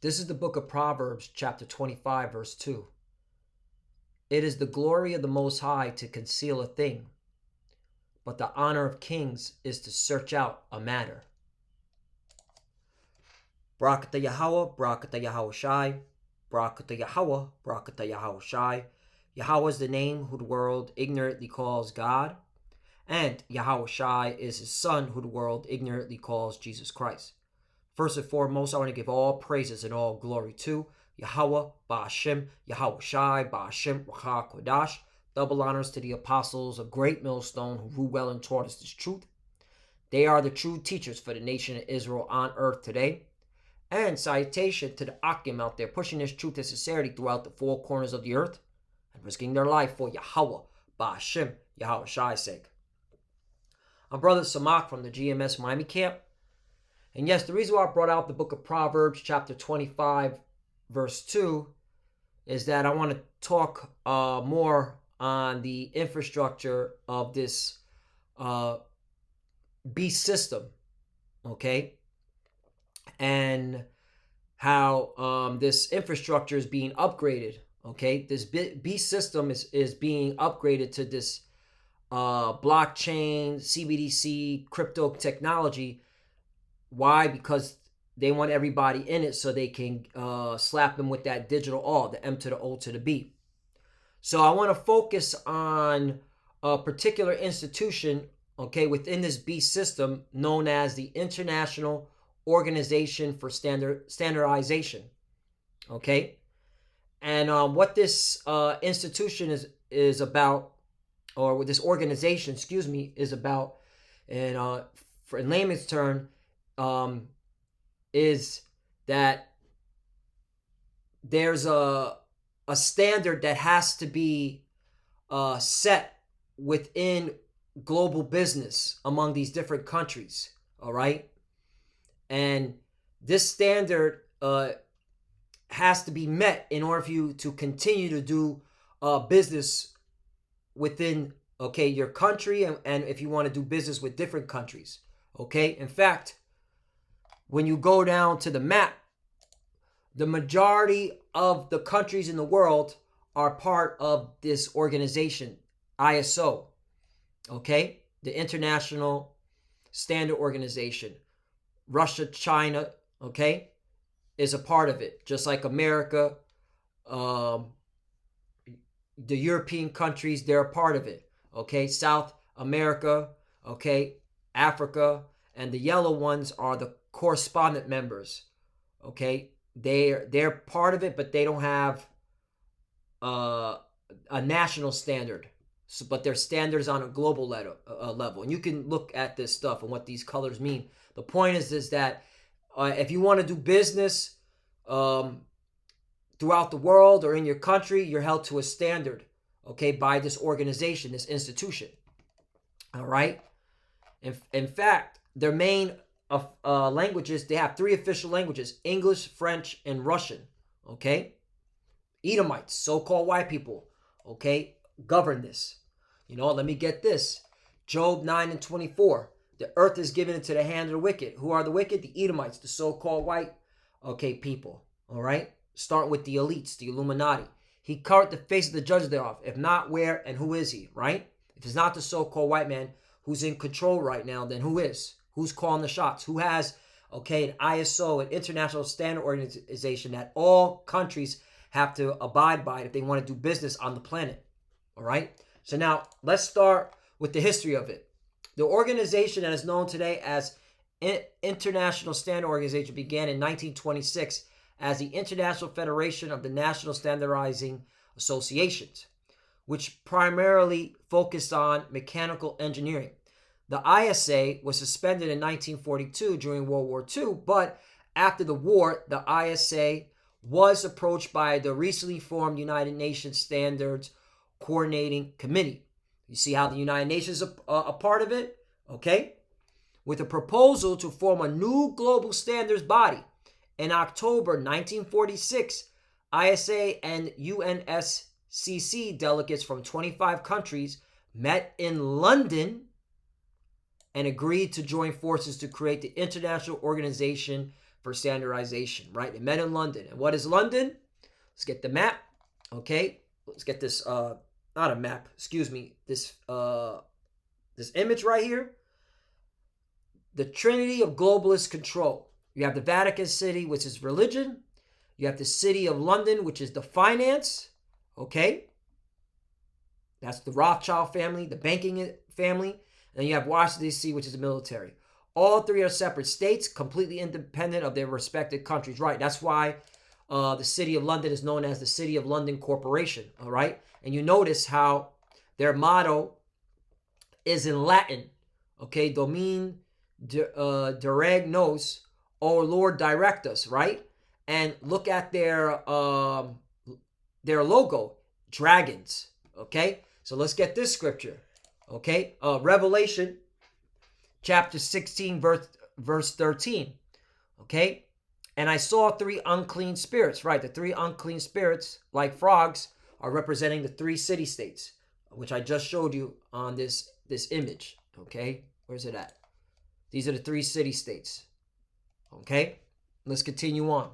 This is the book of Proverbs, chapter 25, verse 2. It is the glory of the Most High to conceal a thing, but the honor of kings is to search out a matter. Barakatah Yahweh, Barakatah Yahweh Shai, Barakatah Yahweh, Barakatah Yahweh Shai. Yahweh is the name who the world ignorantly calls God, and Yahweh Shai is his son who the world ignorantly calls Jesus Christ. First and foremost, I want to give all praises and all glory to Yahweh, Ba'ashem, Yahweh Shai, Ba'ashem, Racha Kodash. Double honors to the apostles of Great Millstone who ruled well and taught us this truth. They are the true teachers for the nation of Israel on earth today. And salutation to the Akim out there pushing this truth and sincerity throughout the four corners of the earth and risking their life for Yahweh, Ba'ashem, Yahweh Shai's sake. I'm Brother Samak from the GMS Miami camp. And yes, the reason why I brought out the book of Proverbs, chapter 25, verse 2, is that I want to talk more on the infrastructure of this beast system, okay? And how this infrastructure is being upgraded, okay? This beast system is being upgraded to this blockchain, CBDC, crypto technology. Why? Because they want everybody in it so they can slap them with that digital all, the M to the O to the B. So I want to focus on a particular institution, okay, within this beast system known as the International Organization for Standardization, okay? And what this institution is about, or what this organization, is about, and for in layman's term, is that there's a standard that has to be set within global business among these different countries, all right? And this standard has to be met in order for you to continue to do business within, okay, your country, and if you want to do business with different countries, okay? In fact, when you go down to the map, the majority of the countries in the world are part of this organization, ISO, okay? The International Standard Organization. Russia, China, okay, is a part of it. Just like America, the European countries, they're a part of it, okay? South America, okay, Africa, and the yellow ones are the correspondent members, okay? They're part of it, but they don't have a national standard. So, but their standards on a global level. And you can look at this stuff and what these colors mean. The point is that if you want to do business throughout the world or in your country, you're held to a standard, okay, by this organization, this institution, all right? In fact, their main languages, they have three official languages: English, French, and Russian, okay? Edomites, so-called white people, okay, govern this. You know, let me get this. Job 9:24. The earth is given into the hand of the wicked. Who are the wicked? The Edomites, the so-called white, okay, people, all right? Starting with the elites, the Illuminati. He covered the face of the judges thereof. If not, where and who is he, right? If it's not the so-called white man who's in control right now, then who is? Who's calling the shots? Who has, okay, an ISO, an international standard organization that all countries have to abide by if they want to do business on the planet, all right? So now let's start with the history of it. The organization that is known today as International Standard Organization began in 1926 as the International Federation of the National Standardizing Associations, which primarily focused on mechanical engineering. The ISA was suspended in 1942 during World War II, but after the war, the ISA was approached by the recently formed United Nations Standards Coordinating Committee. You see how the United Nations is a part of it? Okay? With a proposal to form a new global standards body. In October 1946, ISA and UNSCC delegates from 25 countries met in London and agreed to join forces to create the International Organization for standardization, right? It met in London. And what is London? Let's get the map. Okay, let's get this not a map, excuse me, this image right here. The trinity of globalist control. You have the Vatican City, which is religion. You have the City of London, which is the finance. Okay, that's the Rothschild family, the banking family. And you have Washington, D.C., which is the military. All three are separate states, completely independent of their respective countries, right? That's why the City of London is known as the City of London Corporation, all right? And you notice how their motto is in Latin, okay? Domine direct nos, O Lord, direct us, right? And look at their logo, dragons, okay? So let's get this scripture, okay? Revelation chapter 16, verse 13, okay? And I saw three unclean spirits, right? The three unclean spirits, like frogs, are representing the three city-states, which I just showed you on this image, okay? Where's it at? These are the three city-states, okay? Let's continue on.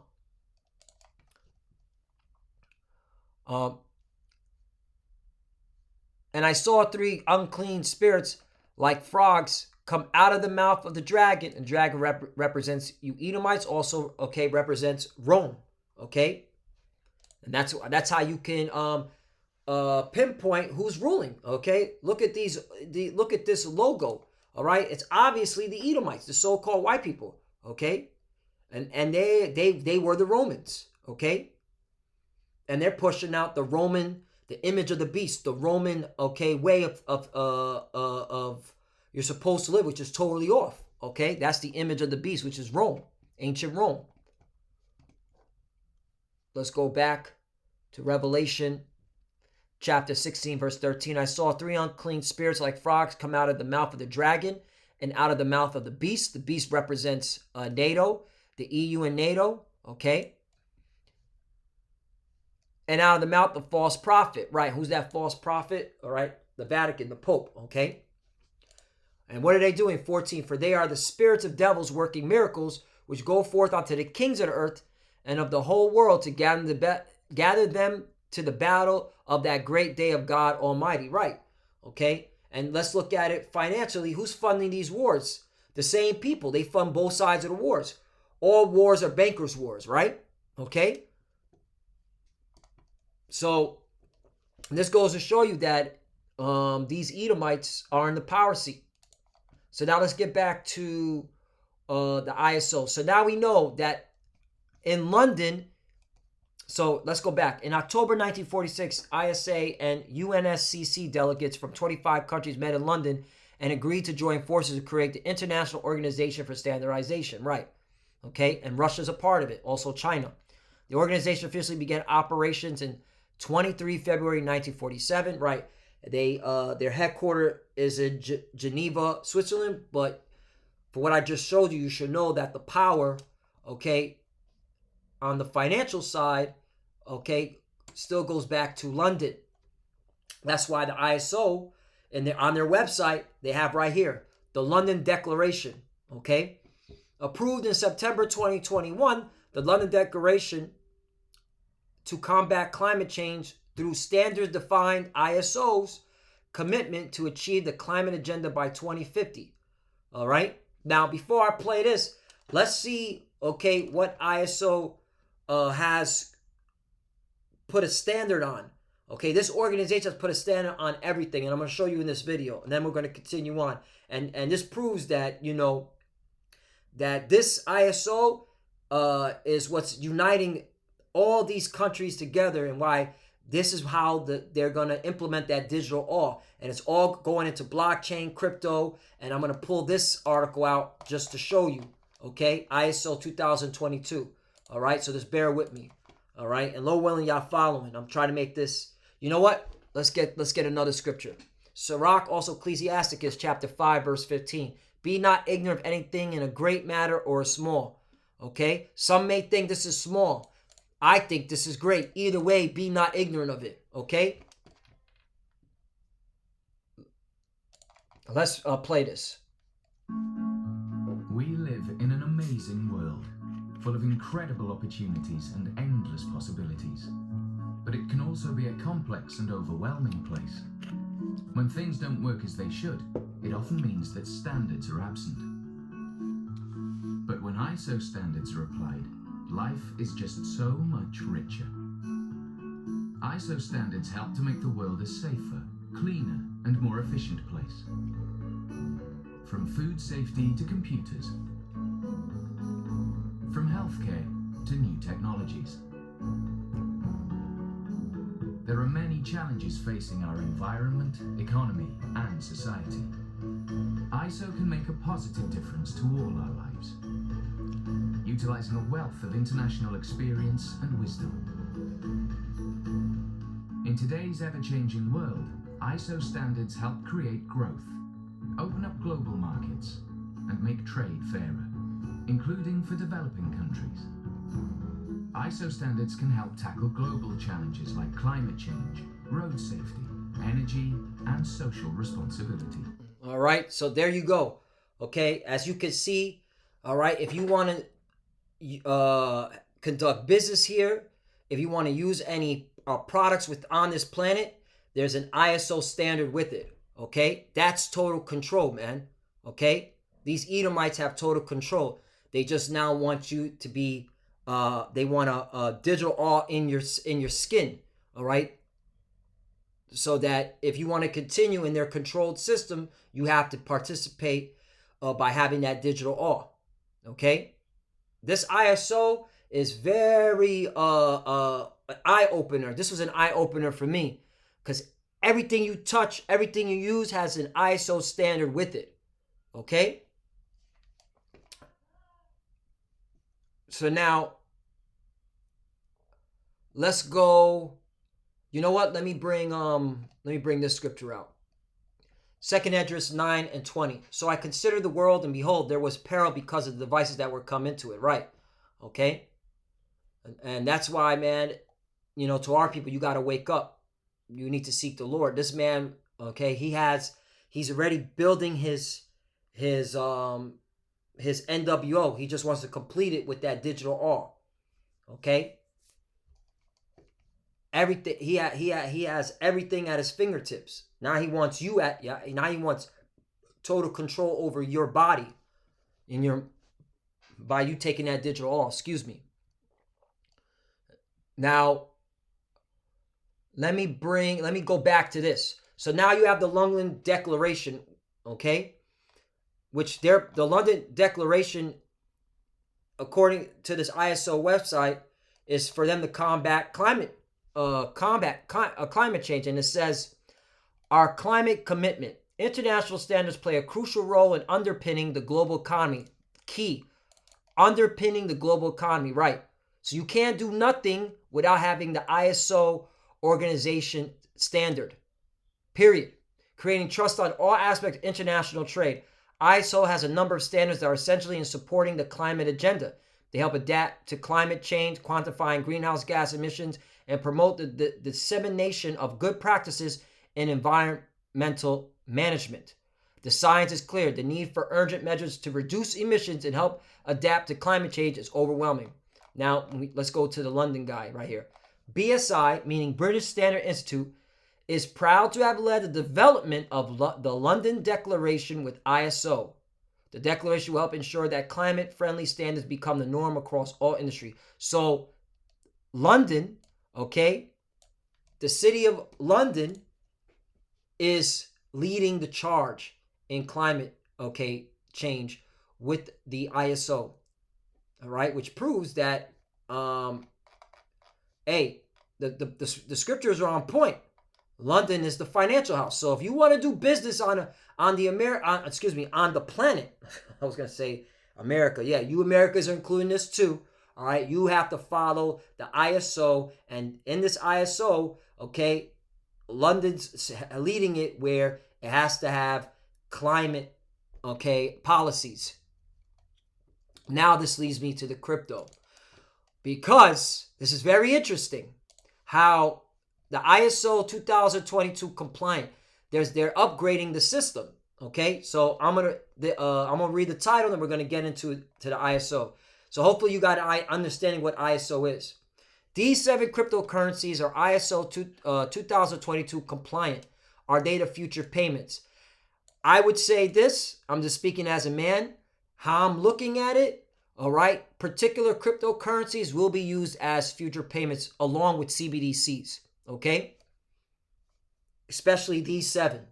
And I saw three unclean spirits like frogs come out of the mouth of the dragon. And dragon represents you Edomites, also, okay, represents Rome, okay? And that's how you can pinpoint who's ruling, okay? Look at look at this logo, all right? It's obviously the Edomites, the so-called white people, okay? And they were the Romans, okay? And they're pushing out the Roman, the image of the beast, the Roman, okay, way of you're supposed to live, which is totally off, okay? That's the image of the beast, which is Rome, ancient Rome. Let's go back to Revelation chapter 16, verse 13. I saw three unclean spirits like frogs come out of the mouth of the dragon and out of the mouth of the beast. The beast represents NATO, the EU and NATO, okay? And out of the mouth of false prophet, right? Who's that false prophet? All right, the Vatican, the Pope, okay? And what are they doing? 14, for they are the spirits of devils working miracles, which go forth unto the kings of the earth and of the whole world to gather them to the battle of that great day of God Almighty, right? Okay, and let's look at it financially. Who's funding these wars? The same people. They fund both sides of the wars. All wars are bankers' wars, right? Okay, so this goes to show you that these Edomites are in the power seat. So now let's get back to the ISO. So now we know that in London, so let's go back. In October 1946, ISA and UNSCC delegates from 25 countries met in London and agreed to join forces to create the International Organization for Standardization, right? Okay, and Russia's a part of it, also China. The organization officially began operations in 23 February 1947, right? Their headquarters is in Geneva, Switzerland, but for what I just showed you, you should know that the power, okay, on the financial side, okay, still goes back to London. That's why the ISO, on their website, they have right here, the London Declaration, okay? Approved in September 2021, the London Declaration to combat climate change through standards-defined ISO's commitment to achieve the climate agenda by 2050. All right? Now, before I play this, let's see, okay, what ISO has put a standard on. Okay, this organization has put a standard on everything, and I'm going to show you in this video, and then we're going to continue on. And this proves that, you know, that this ISO is what's uniting all these countries together, and why this is how they're going to implement that digital law. And it's all going into blockchain, crypto, and I'm going to pull this article out just to show you, okay? ISO20022, all right? So just bear with me, all right? And Lord willing, y'all following. I'm trying to make this, you know what? Let's get another scripture. Sirach, also Ecclesiasticus, chapter 5, verse 15. Be not ignorant of anything in a great matter or a small, okay? Some may think this is small. I think this is great. Either way, be not ignorant of it, okay? Let's play this. We live in an amazing world, full of incredible opportunities and endless possibilities. But it can also be a complex and overwhelming place. When things don't work as they should, it often means that standards are absent. But when ISO standards are applied, life is just so much richer. ISO standards help to make the world a safer, cleaner, and more efficient place. From food safety to computers, from healthcare to new technologies. There are many challenges facing our environment, economy, and society. ISO can make a positive difference to all our lives, utilizing a wealth of international experience and wisdom. In today's ever-changing world, ISO standards help create growth, open up global markets, and make trade fairer, including for developing countries. ISO standards can help tackle global challenges like climate change, road safety, energy, and social responsibility. All right, so there you go. Okay, as you can see, all right, if you want to conduct business here, if you want to use any products on this planet, there's an ISO standard with it. Okay, that's total control, man. Okay, these Edomites have total control. They just now want you to be they want a digital awe in your skin, all right? So that if you want to continue in their controlled system, you have to participate by having that digital awe, okay? This ISO is very eye-opener. This was an eye-opener for me because everything you touch, everything you use has an ISO standard with it, okay? So now, let's go. You know what? Let me bring this scripture out. 2 Esdras 9 and 20. So I considered the world, and behold, there was peril because of the devices that were come into it. Right? Okay. And that's why, man. You know, to our people, you got to wake up. You need to seek the Lord. This man, okay, he's already building his NWO. He just wants to complete it with that digital awe. Okay? Everything he has everything at his fingertips. Now he wants now he wants total control over your body by you taking that digital awe. Excuse me. Now let me go back to this. So now you have the London Declaration, okay? Which the London Declaration, according to this ISO website, is for them to combat climate change. And it says, our climate commitment. International standards play a crucial role in underpinning the global economy. Key, underpinning the global economy, right? So you can't do nothing without having the ISO organization standard, period. Creating trust on all aspects of international trade. ISO has a number of standards that are essentially in supporting the climate agenda. They help adapt to climate change, quantifying greenhouse gas emissions, and promote the dissemination of good practices in environmental management. The science is clear. The need for urgent measures to reduce emissions and help adapt to climate change is overwhelming. Now, let's go to the London guy right here. BSI, meaning British Standard Institute, is proud to have led the development of the London Declaration with ISO. The declaration will help ensure that climate-friendly standards become the norm across all industry. So, London, okay, the city of London is leading the charge in climate, okay, change with the ISO, all right, which proves that, the scriptures are on point. London is the financial house. So if you want to do business on the planet, I was going to say America. Yeah, you Americans are including this too. All right, you have to follow the ISO, and in this ISO, okay, London's leading it where it has to have climate, okay, policies. Now this leads me to the crypto, because this is very interesting how the ISO 2022 compliant, they're upgrading the system. Okay, so I'm gonna read the title and we're gonna get into the ISO. So hopefully you got an understanding what ISO is. These 7 cryptocurrencies are ISO 2022 compliant. Are they the future payments? I would say this, I'm just speaking as a man, how I'm looking at it, all right? Particular cryptocurrencies will be used as future payments along with CBDCs, okay? Especially these 7.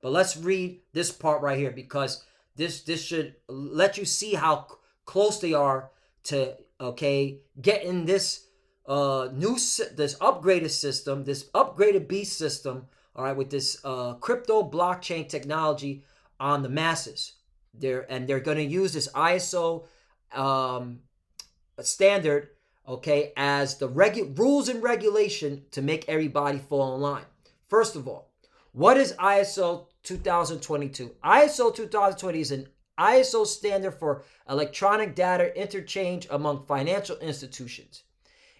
But let's read this part right here because this should let you see how close they are to, okay, getting this this upgraded system, this upgraded beast system, all right, with this crypto blockchain technology on the masses. They're going to use this ISO standard, okay, as the rules and regulation to make everybody fall in line. First of all, what is ISO 2022? ISO 2020 is an ISO standard for electronic data interchange among financial institutions.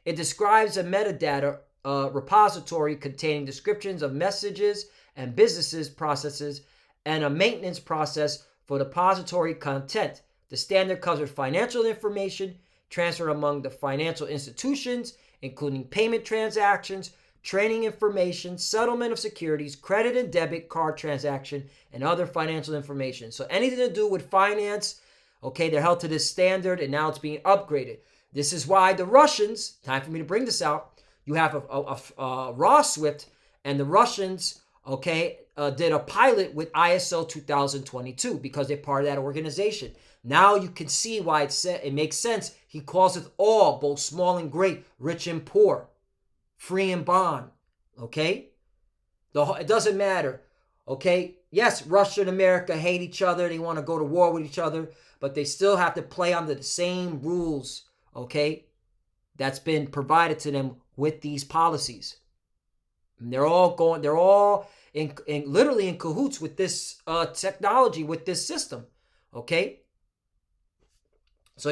It describes a metadata repository containing descriptions of messages and businesses processes and a maintenance process for depository content. The standard covers financial information transferred among the financial institutions, including payment transactions, trading information, settlement of securities, credit and debit card transaction, and other financial information. So anything to do with finance, okay, they're held to this standard, and now it's being upgraded. This is why the Russians, time for me to bring this out, you have a raw Swift, and the Russians, okay, did a pilot with ISO 2022 because they're part of that organization. Now you can see why it makes sense. He calls it all, both small and great, rich and poor, free and bond, okay? It doesn't matter, okay? Yes, Russia and America hate each other. They want to go to war with each other, but they still have to play under the same rules, okay? That's been provided to them with these policies. And they're all literally in cahoots with this technology, with this system, okay? So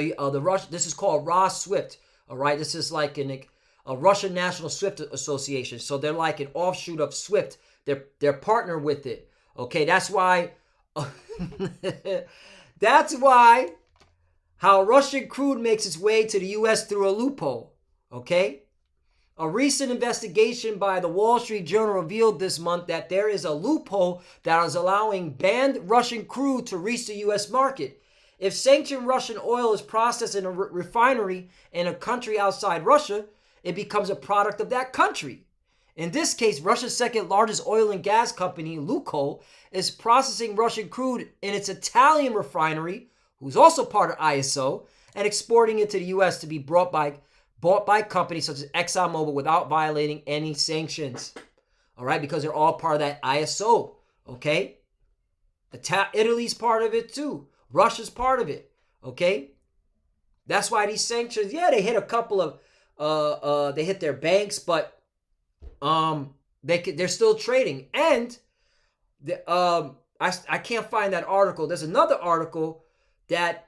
this is called raw Swift, all right? This is like a Russian National Swift Association. So they're like an offshoot of Swift. They're partnered with it. Okay, that's why how Russian crude makes its way to the US through a loophole. Okay? A recent investigation by the Wall Street Journal revealed this month that there is a loophole that is allowing banned Russian crude to reach the US market. If sanctioned Russian oil is processed in a refinery in a country outside Russia, it becomes a product of that country. In this case, Russia's second largest oil and gas company, Lukoil, is processing Russian crude in its Italian refinery, who's also part of ISO, and exporting it to the U.S. to be bought by companies such as ExxonMobil without violating any sanctions. All right, because they're all part of that ISO. Okay, Italy's part of it too. Russia's part of it. Okay, that's why these sanctions. Yeah, they hit a couple of. They hit their banks, but they're still trading. And I can't find that article. There's another article that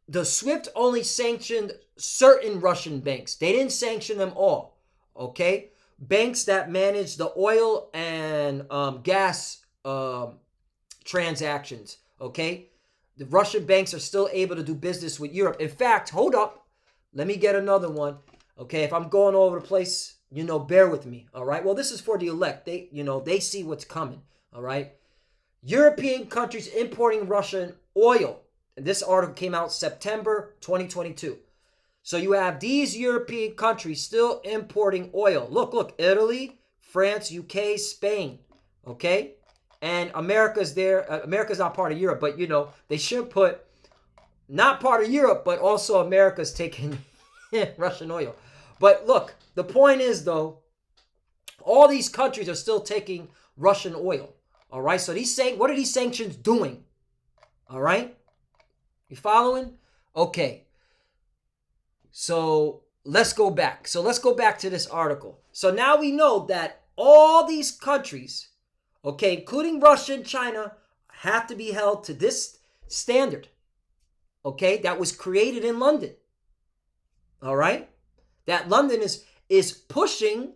the SWIFT only sanctioned certain Russian banks. They didn't sanction them all. Okay, banks that manage the oil and gas transactions. Okay, the Russian banks are still able to do business with Europe. In fact, hold up, let me get another one. Okay, if I'm going all over the place, bear with me. All right. Well, this is for the elect. They see what's coming. All right. European countries importing Russian oil. And this article came out September 2022. So you have these European countries still importing oil. Look, Italy, France, UK, Spain. Okay. And America's there. America's not part of Europe, but they should put not part of Europe, but also America's taking Russian oil. But look, the point is, though, all these countries are still taking Russian oil. All right. So what are these sanctions doing? All right. You following? Okay. So let's go back. To this article. So now we know that all these countries, okay, including Russia and China, have to be held to this standard. Okay, that was created in London. All right. That London is pushing,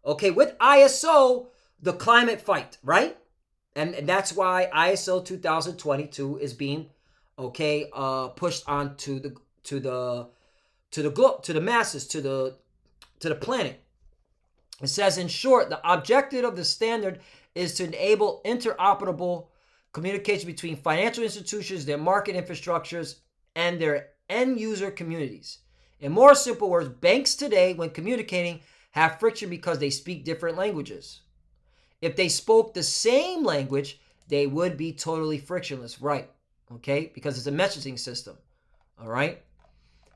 okay, with ISO, the climate fight, right? And that's why ISO 2022 is being, pushed onto to the masses, to the planet. It says, in short, the objective of the standard is to enable interoperable communication between financial institutions, their market infrastructures, and their end user communities. In more simple words, banks today, when communicating, have friction because they speak different languages. If they spoke the same language, they would be totally frictionless, right? Okay, because it's a messaging system. All right.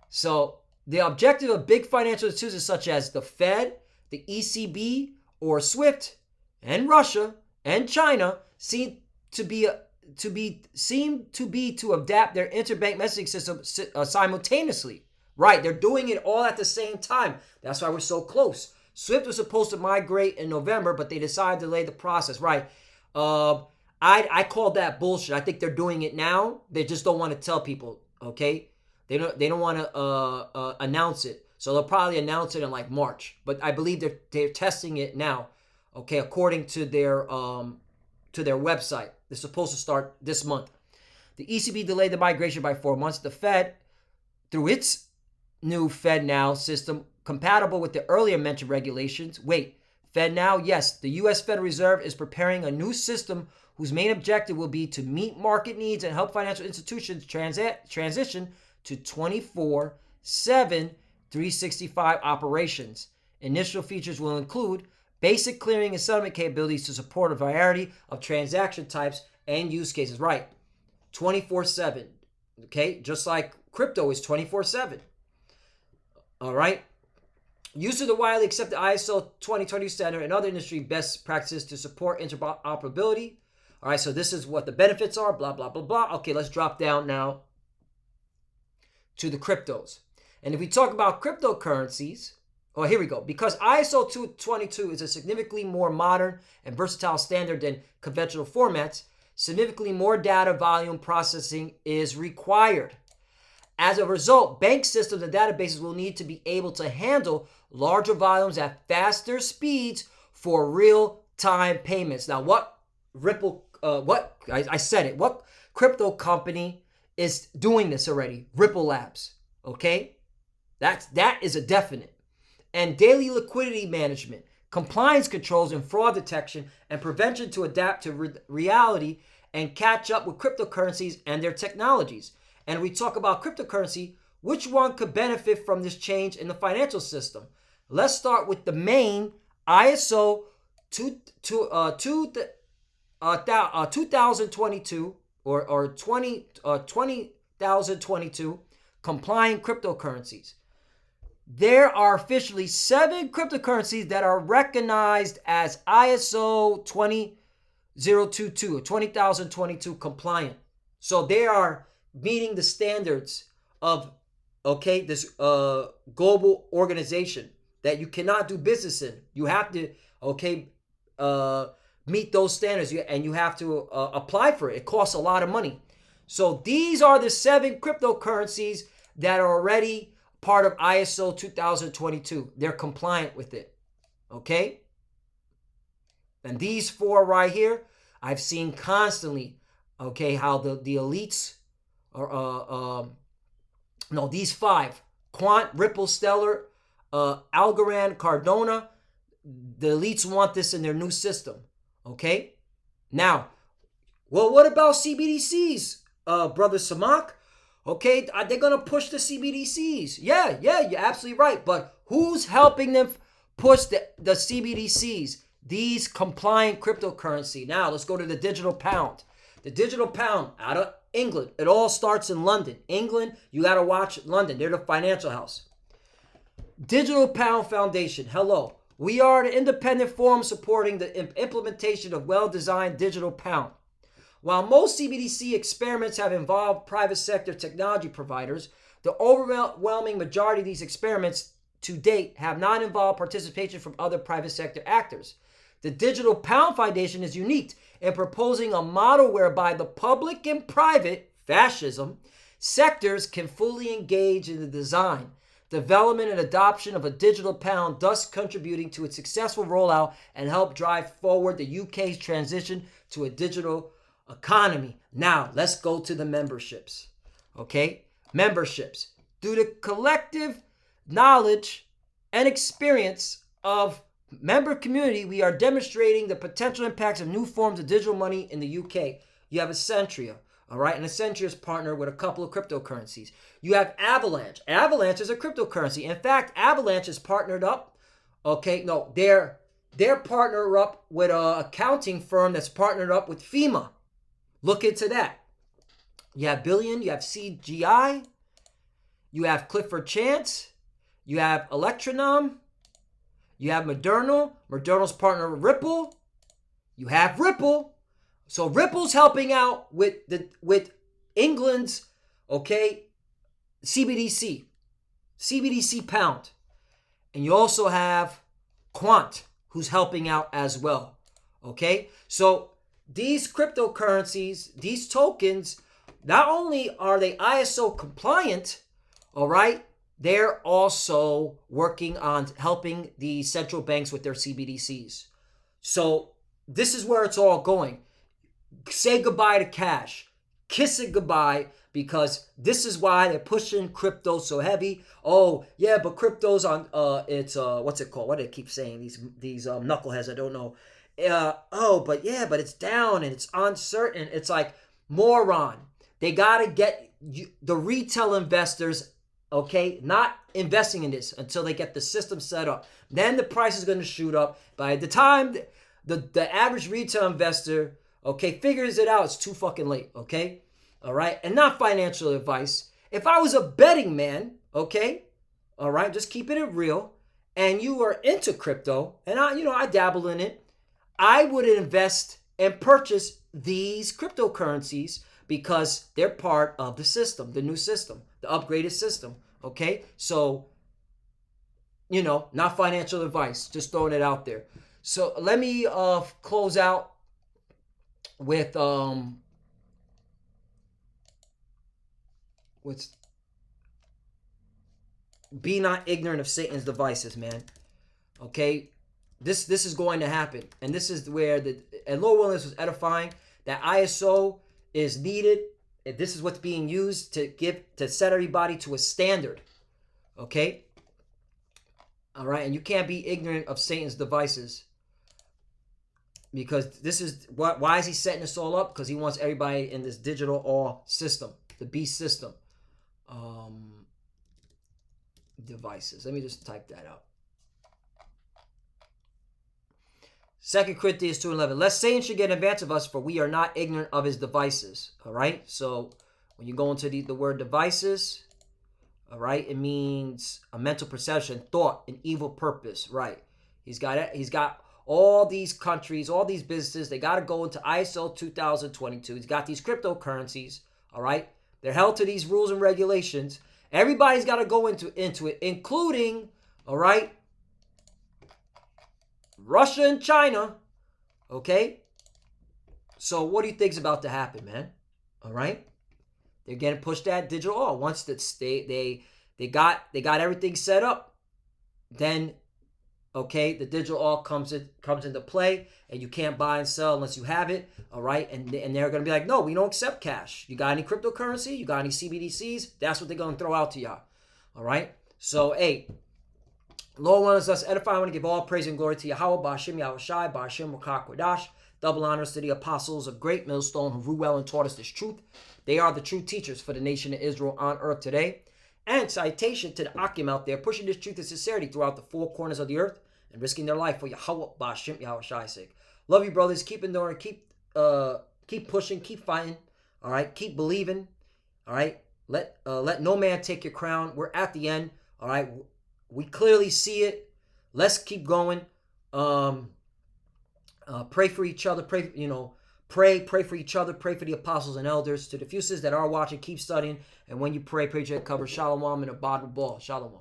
So the objective of big financial institutions such as the Fed, the ECB, or SWIFT, and Russia and China seem to be to adapt their interbank messaging system simultaneously. Right, they're doing it all at the same time. That's why we're so close. SWIFT was supposed to migrate in November, but they decided to delay the process. Right. I called that bullshit. I think they're doing it now. They just don't want to tell people. Okay. They don't want to announce it. So they'll probably announce it in like March. But I believe they're testing it now. Okay, according to their website. They're supposed to start this month. The ECB delayed the migration by 4 months. The Fed, through its new FedNow system, compatible with the earlier mentioned regulations. Wait, FedNow? Yes, the U.S. Federal Reserve is preparing a new system whose main objective will be to meet market needs and help financial institutions transition to 24/7, 365 operations. Initial features will include basic clearing and settlement capabilities to support a variety of transaction types and use cases. Right, 24/7. Okay, just like crypto is 24/7. All right. Use of the widely accepted ISO20022 standard and other industry best practices to support interoperability. All right, so this is what the benefits are, blah, blah, blah, blah. Okay, let's drop down now to the cryptos. And if we talk about cryptocurrencies, oh, here we go. Because ISO 222 is a significantly more modern and versatile standard than conventional formats, significantly more data volume processing is required. As a result, bank systems and databases will need to be able to handle larger volumes at faster speeds for real-time payments. Now, what I said it. What crypto company is doing this already? Ripple Labs. Okay? That is a definite. And daily liquidity management, compliance controls and fraud detection and prevention to adapt to reality and catch up with cryptocurrencies and their technologies. And we talk about cryptocurrency, which one could benefit from this change in the financial system? Let's start with the main ISO 2022 or 20,022 compliant cryptocurrencies. There are officially 7 cryptocurrencies that are recognized as ISO 20022 or 20,022 compliant. So they are meeting the standards of this global organization that you cannot do business in. You have to meet those standards, and you have to apply for it. It costs a lot of money. So these are the 7 cryptocurrencies that are already part of ISO 2022. They're compliant with it. Okay? And these 4 right here, I've seen constantly, how the elites are, these 5, Quant, Ripple, Stellar, Algorand, Cardona, the elites want this in their new system. Okay? Now, well, what about CBDCs, Brother Samak? Okay, are they going to push the CBDCs? Yeah, you're absolutely right. But who's helping them push the CBDCs? These compliant cryptocurrency. Now, let's go to the digital pound. The digital pound out of England. It all starts in London. England, you got to watch London. They're the financial house. Digital Pound Foundation. Hello. We are an independent forum supporting the implementation of well-designed digital pound. While most CBDC experiments have involved private sector technology providers, the overwhelming majority of these experiments to date have not involved participation from other private sector actors. The Digital Pound Foundation is unique in proposing a model whereby the public and private, fascism, sectors can fully engage in the design, development, and adoption of a digital pound, thus contributing to its successful rollout and help drive forward the UK's transition to a digital economy. Now, let's go to the memberships. Okay? Memberships. Through the collective knowledge and experience of member community, we are demonstrating the potential impacts of new forms of digital money in the UK. You have Accentria, all right? And Accentria is partnered with a couple of cryptocurrencies. You have Avalanche. Avalanche is a cryptocurrency. In fact, Avalanche is partnered up, okay? No, they're partnered up with an accounting firm that's partnered up with FEMA. Look into that. You have Billion, you have CGI, you have Clifford Chance, you have Electronom, you have Moderna. Moderna's partner with Ripple. You have Ripple. So Ripple's helping out with England's, okay, CBDC pound. And you also have Quant, who's helping out as well. Okay? So these cryptocurrencies, these tokens, not only are they ISO compliant, all right, they're also working on helping the central banks with their CBDCs. So this is where it's all going. Say goodbye to cash. Kiss it goodbye, because this is why they're pushing crypto so heavy. Oh, yeah, but crypto's on, it's, what's it called? What do they keep saying? These knuckleheads, I don't know. But it's down and it's uncertain. It's like, moron. They got to get the retail investors, okay, not investing in this until they get the system set up. Then the price is going to shoot up. By the time the average retail investor, okay, figures it out, it's too fucking late, okay? All right? And not financial advice. If I was a betting man, okay, all right, just keeping it real, and you are into crypto, and I dabble in it, I would invest and purchase these cryptocurrencies because they're part of the system, the new system, the upgraded system, okay? So, not financial advice, just throwing it out there. So let me close out with be not ignorant of Satan's devices, man. Okay? This is going to happen. And this is where and Lord willing, this was edifying, that ISO is needed. And this is what's being used to set everybody to a standard. Okay? All right? And you can't be ignorant of Satan's devices. Because this is, why is he setting this all up? Because he wants everybody in this digital all system, the beast system. Devices. Let me just type that out. 2 Corinthians 2:11. Lest Satan should get in advance of us, for we are not ignorant of his devices. All right? So when you go into the word devices, all right, it means a mental perception, thought, an evil purpose. Right? He's got all these countries, all these businesses, they got to go into ISO20022. He's got these cryptocurrencies, all right? They're held to these rules and regulations. Everybody's got to go into it, including, all right, Russia and China, okay? So what do you think's about to happen, man? All right? They're getting pushed at digital all. Once they got everything set up, then okay, the digital all comes into play, and you can't buy and sell unless you have it, all right? And they're going to be like, no, we don't accept cash. You got any cryptocurrency? You got any CBDCs? That's what they're going to throw out to y'all, all right? So, hey, Lord wants us edify. I want to give all praise and glory to Yahweh, Ba'ashim Yahushai, Ba'ashim Wakakwadash. Double honors to the apostles of Great Millstone who rule well and taught us this truth. They are the true teachers for the nation of Israel on earth today. And citation to the Akim out there, pushing this truth and sincerity throughout the four corners of the earth, and risking their life for Yahweh, Ba'ashim Yahushai's sake. Love you, brothers. Keep enduring. Keep pushing. Keep fighting. All right. Keep believing. All right. Let no man take your crown. We're at the end. All right. We clearly see it. Let's keep going. Pray for each other. Pray for each other. Pray for the apostles and elders. To the fuses that are watching, keep studying. And when you pray, pray that cover Shalom and Abad Ball. Shalom.